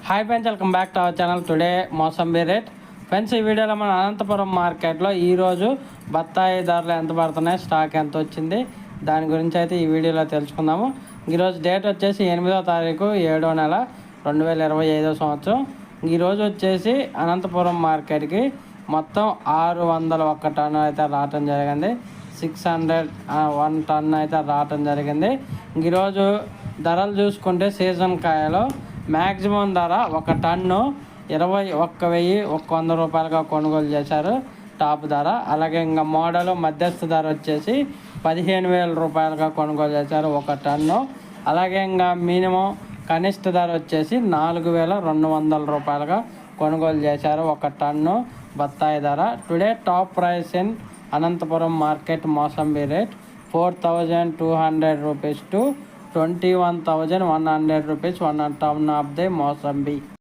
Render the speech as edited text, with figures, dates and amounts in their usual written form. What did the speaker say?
Hi friends, welcome back to our channel. Today mosambi rate. Friends, ఈ వీడియోలో మన అనంతపురం మార్కెట్లో ఈరోజు బత్తాయి ధరలు ఎంత పడుతున్నాయి, స్టాక్ ఎంత వచ్చింది, దాని గురించి అయితే ఈ వీడియోలో తెలుసుకుందాము. ఈరోజు డేట్ వచ్చేసి 8వ తారీఖు 7వ నెల 2025 సంవత్సరం. ఈరోజు వచ్చేసి అనంతపురం మార్కెట్కి మొత్తం 601 టన్ను అయితే రావటం జరిగింది. 601 టన్ను అయితే రావటం జరిగింది. ఈరోజు ధరలు చూసుకుంటే సీజన్ కాయలో మ్యాక్సిమం ధర 1 టన్ను 21,100 రూపాయలుగా కొనుగోలు చేశారు, టాప్ ధర. అలాగే ఇంకా మోడల్ మధ్యస్థ ధర వచ్చేసి 15,000 రూపాయలుగా కొనుగోలు చేశారు 1 టన్ను. అలాగే ఇంకా మినిమం కనిష్ట ధర వచ్చేసి 4,200 రూపాయలుగా కొనుగోలు చేశారు 1 టన్ను బత్తాయి ధర. Today top price in Anantapuram market mosambi rate 4,200 rupees to 21,100 rupees 1 ton of the Mosambik.